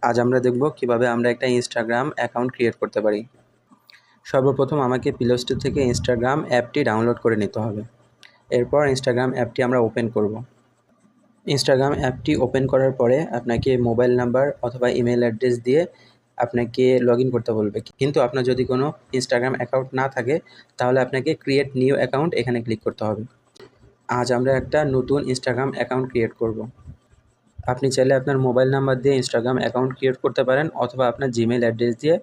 আজ আমরা দেখব কিভাবে আমরা একটা ইনস্টাগ্রাম অ্যাকাউন্ট ক্রিয়েট করতে পারি। সর্বপ্রথম আমাকে প্লে স্টোর থেকে ইনস্টাগ্রাম অ্যাপটি ডাউনলোড করে নিতে হবে। এরপর ইনস্টাগ্রাম অ্যাপটি আমরা ওপেন করব। ইনস্টাগ্রাম অ্যাপটি ওপেন করার পরে আপনাকে মোবাইল নাম্বার অথবা ইমেল অ্যাড্রেস দিয়ে আপনাকে লগইন করতে বলবে। কিন্তু আপনার যদি কোনো ইনস্টাগ্রাম অ্যাকাউন্ট না থাকে তাহলে আপনাকে ক্রিয়েট নিউ অ্যাকাউন্ট এখানে ক্লিক করতে হবে। আজ আমরা একটা নতুন ইনস্টাগ্রাম অ্যাকাউন্ট ক্রিয়েট করব। আপনি চাইলে আপনার মোবাইল নাম্বার দিয়ে ইনস্টাগ্রাম অ্যাকাউন্ট ক্রিয়েট করতে পারেন অথবা আপনার জিমেল অ্যাড্রেস দিয়ে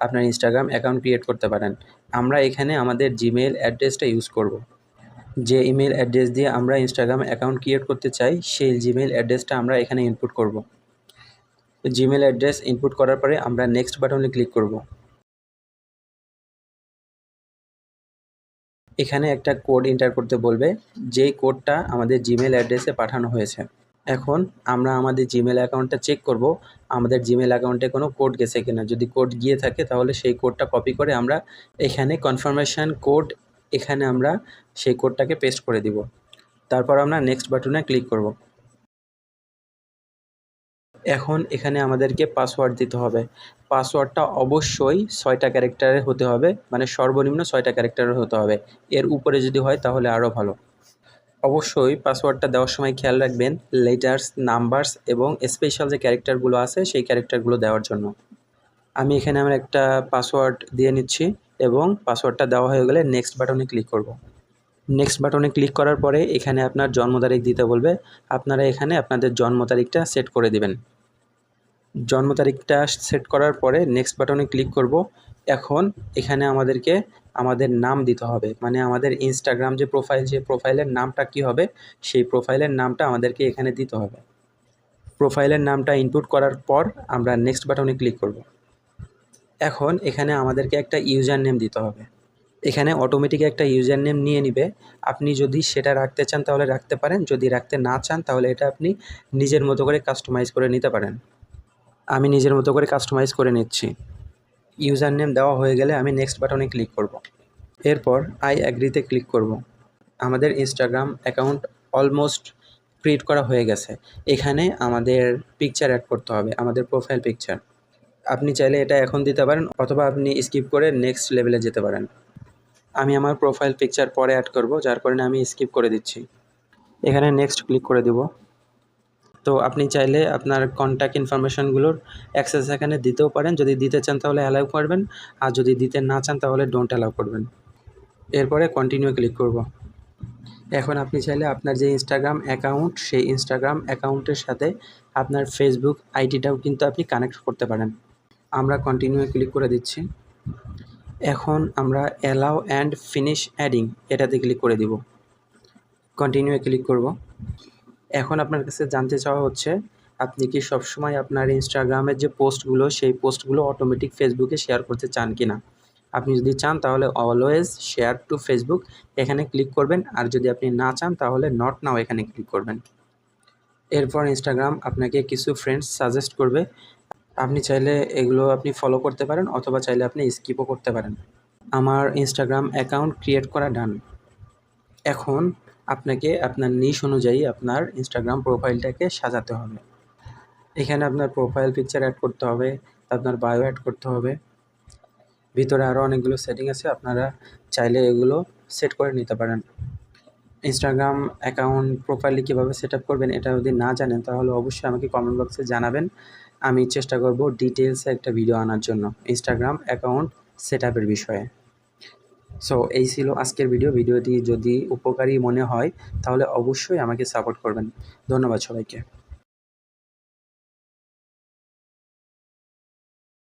আপনার ইনস্টাগ্রাম অ্যাকাউন্ট ক্রিয়েট করতে পারেন। আমরা এখানে আমাদের জিমেল অ্যাড্রেসটা ইউজ করব। যে ইমেল অ্যাড্রেস দিয়ে আমরা ইনস্টাগ্রাম অ্যাকাউন্ট ক্রিয়েট করতে চাই সেই জিমেল অ্যাড্রেসটা আমরা এখানে ইনপুট করব। জিমেল অ্যাড্রেস ইনপুট করার পরে আমরা নেক্সট বাটনে ক্লিক করব। এখানে একটা কোড এন্টার করতে বলবে, যেই কোডটা আমাদের জিমেল অ্যাড্রেসে পাঠানো হয়েছে। এখন আমরা আমাদের জিমেল অ্যাকাউন্টটা চেক করব আমাদের জিমেল অ্যাকাউন্টে কোনো কোড গেছে কিনা। যদি কোড গিয়ে থাকে তাহলে সেই কোডটা কপি করে আমরা এখানে কনফার্মেশন কোড এখানে আমরা সেই কোডটাকে পেস্ট করে দিব। তারপর আমরা নেক্সট বাটনে ক্লিক করব। এখন এখানে আমাদেরকে পাসওয়ার্ড দিতে হবে। পাসওয়ার্ডটা অবশ্যই 6টা ক্যারেক্টারের হতে হবে, মানে সর্বনিম্ন 6টা ক্যারেক্টারের হতে হবে। এর উপরে যদি হয় তাহলে আরও ভালো। অবশ্যই পাসওয়ার্ডটা দেওয়ার সময় খেয়াল রাখবেন লেটার্স, নাম্বারস এবং স্পেশাল যে ক্যারেক্টারগুলো আছে সেই ক্যারেক্টারগুলো দেওয়ার জন্য। আমি এখানে আমার একটা পাসওয়ার্ড দিয়ে নিচ্ছি এবং পাসওয়ার্ডটা দেওয়া হয়ে গেলে নেক্সট বাটনে ক্লিক করব। নেক্সট বাটনে ক্লিক করার পরে এখানে আপনার জন্ম তারিখ দিতে বলবে। আপনারা এখানে আপনাদের জন্ম তারিখটা সেট করে দিবেন। জন্ম তারিখটা সেট করার পরে নেক্সট বাটনে ক্লিক করব। এখন এখানে আমাদেরকে আমাদের নাম দিতে হবে, মানে আমাদের ইনস্টাগ্রাম যে প্রোফাইল, যে প্রোফাইলের নামটা কি হবে সেই প্রোফাইলের নামটা আমাদেরকে এখানে দিতে হবে। প্রোফাইলের নামটা ইনপুট করার পর আমরা নেক্সট বাটনে ক্লিক করব। এখন এখানে আমাদেরকে একটা ইউজার নেম দিতে হবে। এখানে অটোমেটিক একটা ইউজার নেম নিয়ে নিবে। আপনি যদি সেটা রাখতে চান তাহলে রাখতে পারেন, যদি রাখতে না চান তাহলে এটা আপনি নিজের মতো করে কাস্টমাইজ করে নিতে পারেন। আমি নিজের মতো করে কাস্টমাইজ করে নিচ্ছি। ইউজার নেম দেওয়া হয়ে গেলে আমি নেক্সট বাটনে ক্লিক করব। এরপর আই অ্যাগ্রিতে ক্লিক করব। আমাদের ইনস্টাগ্রাম অ্যাকাউন্ট অলমোস্ট ক্রিয়েট করা হয়ে গেছে। এখানে আমাদের পিকচার অ্যাড করতে হবে, আমাদের প্রোফাইল পিকচার। আপনি চাইলে এটা এখন দিতে পারেন অথবা আপনি স্কিপ করে নেক্সট লেভেলে যেতে পারেন। আমি আমার প্রোফাইল পিকচার পরে অ্যাড করব, যার কারণে আমি স্কিপ করে দিচ্ছি। এখানে নেক্সট ক্লিক করে দেব। তো আপনি চাইলে আপনার কন্ট্যাক্ট ইনফরমেশনগুলোর অ্যাক্সেস এখানে দিতেও পারেন। যদি দিতে চান তাহলে অ্যালাউ করবেন, আর যদি দিতে না চান তাহলে ডোন্ট অ্যালাউ করবেন। এরপরে কন্টিনিউ ক্লিক করব। এখন আপনি চাইলে আপনার যে ইনস্টাগ্রাম অ্যাকাউন্ট সেই ইনস্টাগ্রাম অ্যাকাউন্টের সাথে আপনার ফেসবুক আইডিটাও কিন্তু আপনি কানেক্ট করতে পারেন। আমরা কন্টিনিউ ক্লিক করে দিচ্ছি। এখন আমরা অ্যালাউ অ্যান্ড ফিনিশ অ্যাডিং এটাতে ক্লিক করে দিব। কন্টিনিউ ক্লিক করব। এখন আপনার কাছে জানতে চাওয়া হচ্ছে আপনি কি সবসময় আপনার ইনস্টাগ্রামের যে পোস্টগুলো সেই পোস্টগুলো অটোমেটিক ফেসবুকে শেয়ার করতে চান কি না। আপনি যদি চান তাহলে অলওয়েজ শেয়ার টু ফেসবুক এখানে ক্লিক করবেন, আর যদি আপনি না চান তাহলে নট নাও এখানে ক্লিক করবেন। এরপর ইনস্টাগ্রাম আপনাকে কিছু ফ্রেন্ডস সাজেস্ট করবে। আপনি চাইলে এগুলো আপনি ফলো করতে পারেন অথবা চাইলে আপনি স্কিপও করতে পারেন। আমার ইনস্টাগ্রাম অ্যাকাউন্ট ক্রিয়েট করা ডান। এখন আপনাকে আপনার নিশ অনুযায়ী আপনার ইনস্টাগ্রাম প্রোফাইলটাকে সাজাতে হবে। এখানে আপনার প্রোফাইল পিকচার অ্যাড করতে হবে, আপনার বায়ো অ্যাড করতে হবে। ভিতরে আরও অনেকগুলো সেটিং আছে, আপনারা চাইলে এগুলো সেট করে নিতে পারেন। ইনস্টাগ্রাম অ্যাকাউন্ট প্রোফাইলে কীভাবে সেট আপ করবেন এটা যদি না জানেন তাহলে অবশ্যই আমাকে কমেন্ট বক্সে জানাবেন। আমি চেষ্টা করব ডিটেলসে একটা ভিডিও আনার জন্য ইনস্টাগ্রাম অ্যাকাউন্ট সেট আপের বিষয়ে। সো এই ছিল আজকের ভিডিওটি যদি উপকারী মনে হয় তাহলে অবশ্যই আমাকে সাপোর্ট করবেন। ধন্যবাদ সবাইকে।